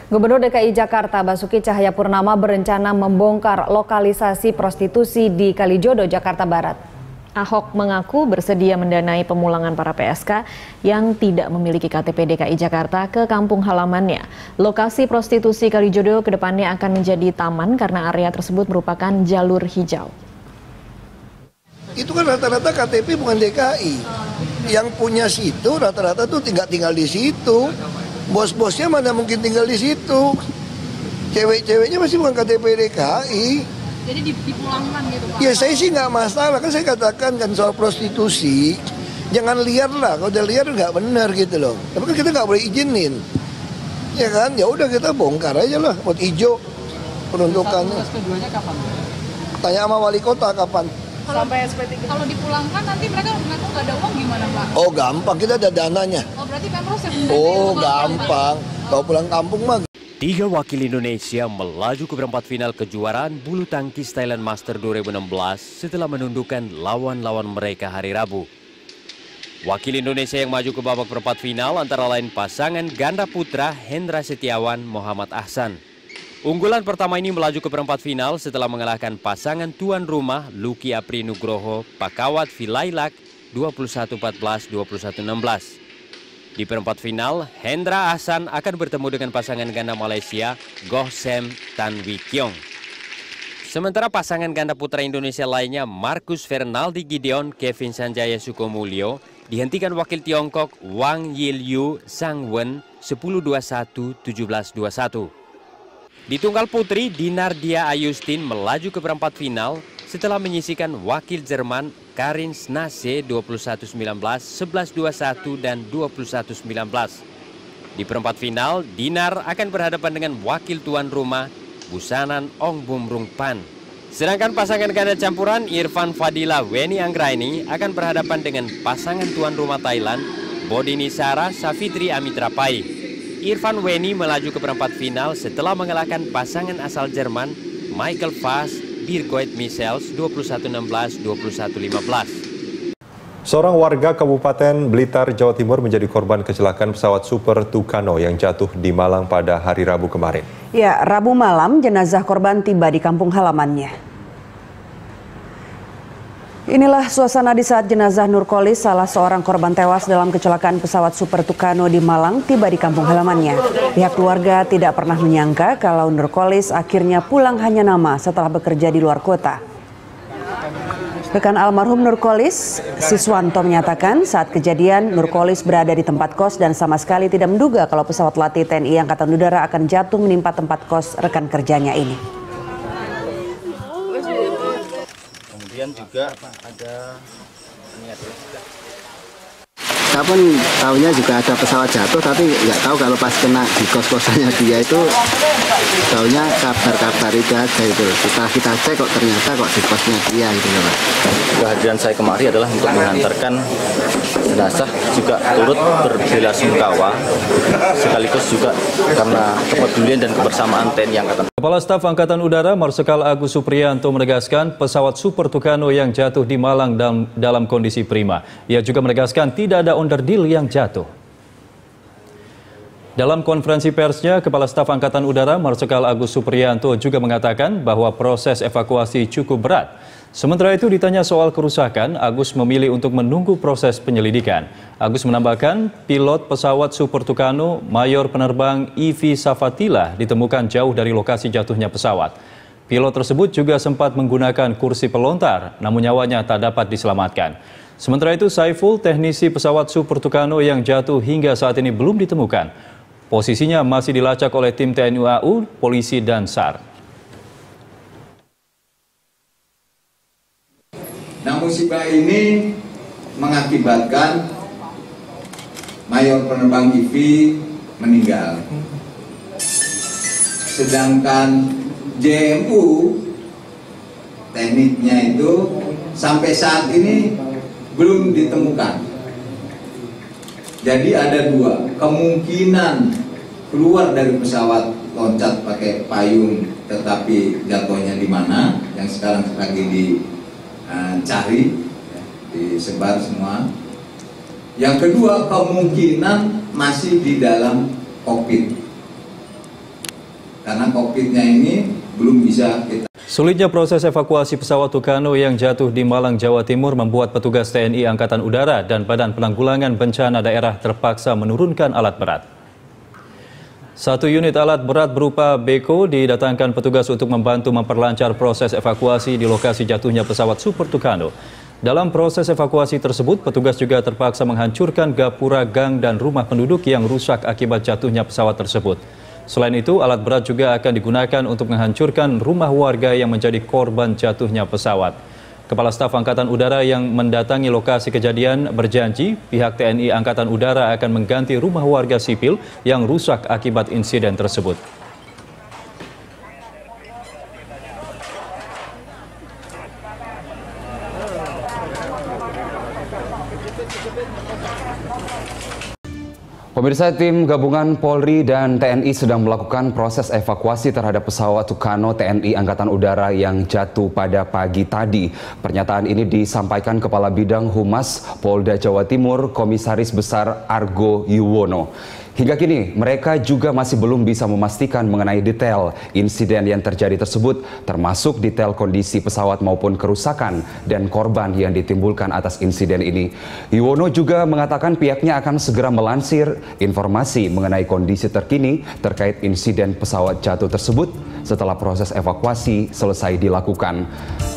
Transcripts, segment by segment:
Gubernur DKI Jakarta Basuki Cahayapurnama berencana membongkar lokalisasi prostitusi di Kalijodo, Jakarta Barat. Ahok mengaku bersedia mendanai pemulangan para PSK yang tidak memiliki KTP DKI Jakarta ke kampung halamannya. Lokasi prostitusi Kalijodo kedepannya akan menjadi taman karena area tersebut merupakan jalur hijau. Itu kan rata-rata KTP bukan DKI. Yang punya situ rata-rata tuh tinggal di situ. Bos-bosnya mana mungkin tinggal di situ. Cewek-ceweknya masih bukan KTP DKI. Jadi dipulangkan gitu Pak? Ya saya sih nggak masalah, kan saya katakan kan soal prostitusi. Jangan liar lah, kalau udah liar nggak benar gitu loh. Tapi kan kita nggak boleh izinin. Ya kan, ya udah kita bongkar aja lah, buat hijau peruntukannya. Tugas keduanya kapan? Tanya sama wali kota kapan. Sampai SP3. Kalau dipulangkan nanti mereka mengaku nggak ada uang gimana Pak? Oh gampang, kita ada dananya. Oh berarti Pemprov yang Oh gampang, kalau pulang kampung mah. 3 wakil Indonesia melaju ke perempat final kejuaraan bulu tangkis Thailand Master 2016 setelah menundukkan lawan-lawan mereka hari Rabu. Wakil Indonesia yang maju ke babak perempat final antara lain pasangan ganda putra Hendra Setiawan Muhammad Ahsan. Unggulan pertama ini melaju ke perempat final setelah mengalahkan pasangan tuan rumah Lucky Apri Nugroho Pakawat Vilailak 21-14, 21-16. Di perempat final, Hendra Ahsan akan bertemu dengan pasangan ganda Malaysia Goh Sem Tan Wee Kiong. Sementara pasangan ganda putra Indonesia lainnya Marcus Fernaldi Gideon Kevin Sanjaya Sukomulyo dihentikan wakil Tiongkok Wang Yilyu Sang Wen 10-21, 17-21. Di tunggal putri, Dinar Dia Ayustin melaju ke perempat final setelah menyisihkan wakil Jerman Karin Snase 21-19, 11-21 dan 21-19. Di perempat final, Dinar akan berhadapan dengan wakil tuan rumah Busanan Ong Bumrung Pan. Sedangkan pasangan ganda campuran Irfan Fadila Weni Anggraini akan berhadapan dengan pasangan tuan rumah Thailand Bodini Sara Safitri Amitra Pai. Irfan Weni melaju ke perempat final setelah mengalahkan pasangan asal Jerman Michael Fass Birgoit Michels 21-16, 21-15. Seorang warga Kabupaten Blitar, Jawa Timur menjadi korban kecelakaan pesawat Super Tucano yang jatuh di Malang pada hari Rabu kemarin. Ya, Rabu malam jenazah korban tiba di kampung halamannya. Inilah suasana di saat jenazah Nurkolis, salah seorang korban tewas dalam kecelakaan pesawat Super Tucano di Malang, tiba di kampung halamannya. Pihak keluarga tidak pernah menyangka kalau Nurkolis akhirnya pulang hanya nama setelah bekerja di luar kota. Rekan almarhum Nurkolis, Siswanto, menyatakan saat kejadian Nurkolis berada di tempat kos dan sama sekali tidak menduga kalau pesawat latih TNI Angkatan Udara akan jatuh menimpa tempat kos rekan kerjanya ini. Kemudian juga ada saya pun tahunya juga ada pesawat jatuh, tapi nggak tahu kalau pas kena di kos-kosannya dia itu tahunya kabar-kabar itu aja itu. Kita cek kok ternyata kok di kosnya dia gitu ya Pak. Kehadiran saya kemari adalah untuk mengantarkan jenazah, juga turut berbelasungkawa sekaligus juga karena kepedulian dan kebersamaan TNI Angkatan. Kepala Staf Angkatan Udara Marsikal Agus Supriyanto menegaskan pesawat Super Tucano yang jatuh di Malang dalam kondisi prima. Ia juga menegaskan tidak ada onderdil yang jatuh. Dalam konferensi persnya, Kepala Staf Angkatan Udara Marsikal Agus Supriyanto juga mengatakan bahwa proses evakuasi cukup berat. Sementara itu ditanya soal kerusakan, Agus memilih untuk menunggu proses penyelidikan. Agus menambahkan, pilot pesawat Super Tucano Mayor Penerbang Ivi Safatila ditemukan jauh dari lokasi jatuhnya pesawat. Pilot tersebut juga sempat menggunakan kursi pelontar, namun nyawanya tak dapat diselamatkan. Sementara itu, Saiful, teknisi pesawat Super Tucano yang jatuh hingga saat ini belum ditemukan. Posisinya masih dilacak oleh tim TNI AU, polisi dan SAR. Nah, musibah ini mengakibatkan Mayor Penerbang Ivi meninggal. Sedangkan JMU tekniknya itu sampai saat ini belum ditemukan. Jadi ada dua kemungkinan keluar dari pesawat, loncat pakai payung, tetapi jatuhnya di mana yang sekarang lagi dicari, disebar semua. Yang kedua kemungkinan masih di dalam kokpit. karena kokpitnya ini belum bisa kita. Sulitnya proses evakuasi pesawat Tucano yang jatuh di Malang, Jawa Timur membuat petugas TNI Angkatan Udara dan Badan Penanggulangan Bencana Daerah terpaksa menurunkan alat berat. Satu unit alat berat berupa beko didatangkan petugas untuk membantu memperlancar proses evakuasi di lokasi jatuhnya pesawat Super Tucano. Dalam proses evakuasi tersebut, petugas juga terpaksa menghancurkan gapura, gang, dan rumah penduduk yang rusak akibat jatuhnya pesawat tersebut. Selain itu, alat berat juga akan digunakan untuk menghancurkan rumah warga yang menjadi korban jatuhnya pesawat. Kepala Staf Angkatan Udara yang mendatangi lokasi kejadian berjanji pihak TNI Angkatan Udara akan mengganti rumah warga sipil yang rusak akibat insiden tersebut. Pemirsa, tim gabungan Polri dan TNI sedang melakukan proses evakuasi terhadap pesawat Tucano TNI Angkatan Udara yang jatuh pada pagi tadi. Pernyataan ini disampaikan Kepala Bidang Humas Polda Jawa Timur, Komisaris Besar Argo Yuwono. Hingga kini, mereka juga masih belum bisa memastikan mengenai detail insiden yang terjadi tersebut, termasuk detail kondisi pesawat maupun kerusakan dan korban yang ditimbulkan atas insiden ini. Yuwono juga mengatakan pihaknya akan segera melansir informasi mengenai kondisi terkini terkait insiden pesawat jatuh tersebut setelah proses evakuasi selesai dilakukan.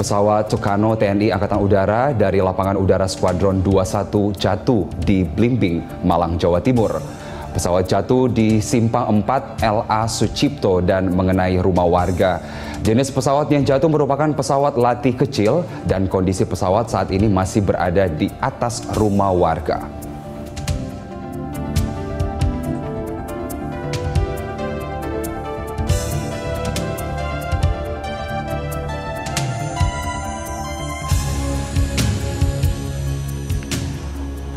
Pesawat Tucano TNI Angkatan Udara dari Lapangan Udara Skuadron 21 jatuh di Blimbing, Malang, Jawa Timur. Pesawat jatuh di Simpang 4 LA Sucipto dan mengenai rumah warga. Jenis pesawat yang jatuh merupakan pesawat latih kecil dan kondisi pesawat saat ini masih berada di atas rumah warga.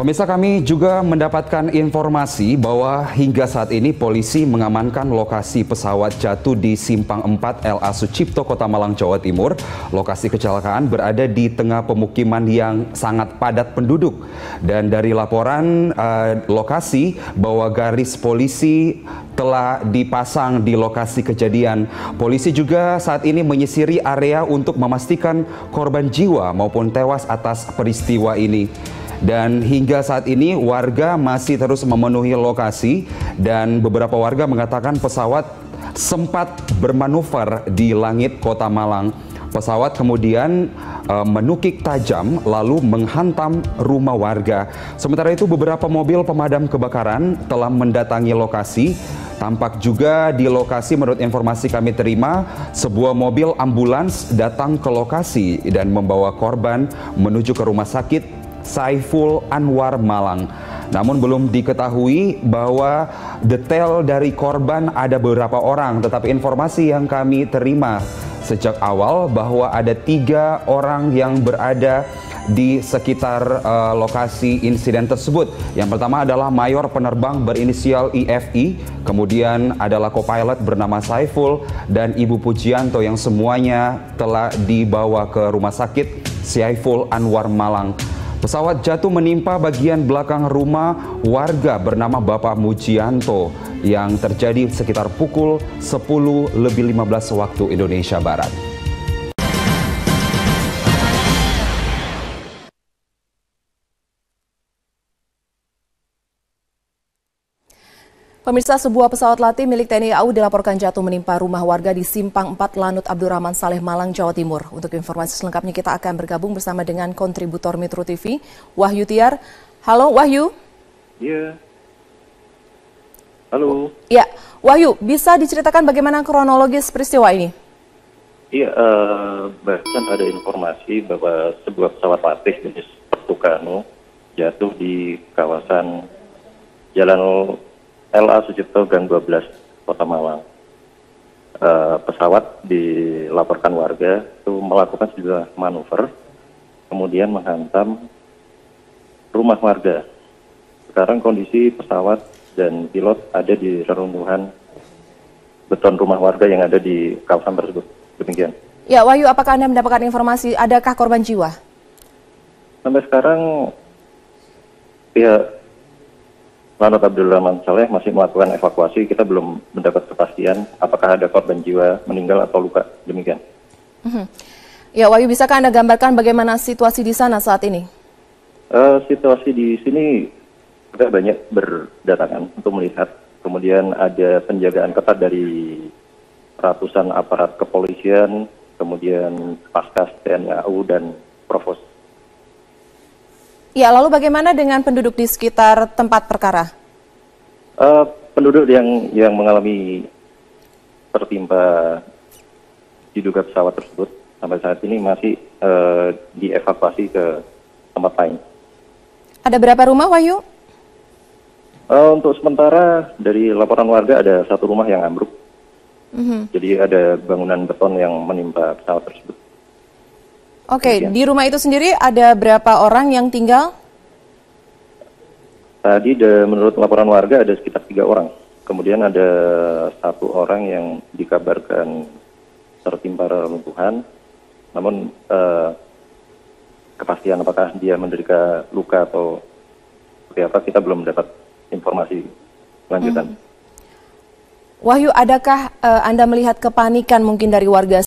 Pemirsa, kami juga mendapatkan informasi bahwa hingga saat ini polisi mengamankan lokasi pesawat jatuh di Simpang 4 LA Sucipto, Kota Malang, Jawa Timur. Lokasi kecelakaan berada di tengah pemukiman yang sangat padat penduduk. Dan dari laporan lokasi bahwa garis polisi telah dipasang di lokasi kejadian. Polisi juga saat ini menyisiri area untuk memastikan korban jiwa maupun tewas atas peristiwa ini. Dan hingga saat ini warga masih terus memenuhi lokasi dan beberapa warga mengatakan pesawat sempat bermanuver di langit Kota Malang. Pesawat kemudian menukik tajam lalu menghantam rumah warga. Sementara itu beberapa mobil pemadam kebakaran telah mendatangi lokasi. Tampak juga di lokasi menurut informasi kami terima, sebuah mobil ambulans datang ke lokasi dan membawa korban menuju ke rumah sakit Saiful Anwar Malang. Namun belum diketahui bahwa detail dari korban ada beberapa orang, tetapi informasi yang kami terima sejak awal bahwa ada 3 orang yang berada di sekitar lokasi insiden tersebut. Yang pertama adalah mayor penerbang berinisial IFI, kemudian adalah co-pilot bernama Saiful dan Ibu Pujianto yang semuanya telah dibawa ke rumah sakit Saiful Anwar Malang. Pesawat jatuh menimpa bagian belakang rumah warga bernama Bapak Mujianto yang terjadi sekitar pukul 10:15 waktu Indonesia Barat. Pemirsa, sebuah pesawat latih milik TNI AU dilaporkan jatuh menimpa rumah warga di Simpang 4 Lanut Abdurrahman Saleh, Malang, Jawa Timur. Untuk informasi selengkapnya kita akan bergabung bersama dengan kontributor Metro TV, Wahyu Tiar. Halo Wahyu. Iya. Halo. Ya, Wahyu, bisa diceritakan bagaimana kronologis peristiwa ini? Iya, bahkan ada informasi bahwa sebuah pesawat latih jenis Tucano jatuh di kawasan Jalan LA Sucipto Gang 12 Kota Malang. Pesawat dilaporkan warga itu melakukan sejumlah manuver, kemudian menghantam rumah warga. Sekarang kondisi pesawat dan pilot ada di reruntuhan beton rumah warga yang ada di kawasan tersebut. Demikian. Ya, Wahyu, apakah Anda mendapatkan informasi adakah korban jiwa? Sampai sekarang pihak Lanut Abdurrahman Saleh masih melakukan evakuasi. Kita belum mendapat kepastian apakah ada korban jiwa meninggal atau luka. Demikian. Ya, Wahyu, bisakah Anda gambarkan bagaimana situasi di sana saat ini? Situasi di sini sudah banyak berdatangan untuk melihat. Kemudian ada penjagaan ketat dari ratusan aparat kepolisian, kemudian Paskas, TNI AU, dan Provos. Ya, lalu bagaimana dengan penduduk di sekitar tempat perkara? Penduduk yang mengalami tertimpa diduga pesawat tersebut sampai saat ini masih dievakuasi ke tempat lain. Ada berapa rumah, Wahyu? Untuk sementara dari laporan warga ada satu rumah yang ambruk. Jadi ada bangunan beton yang menimpa pesawat tersebut. Oke, di rumah itu sendiri ada berapa orang yang tinggal? Tadi menurut laporan warga ada sekitar 3 orang. Kemudian ada 1 orang yang dikabarkan tertimpa reruntuhan. Namun kepastian apakah dia menderita luka atau seperti apa kita belum dapat informasi lanjutan. Wahyu, adakah Anda melihat kepanikan mungkin dari warga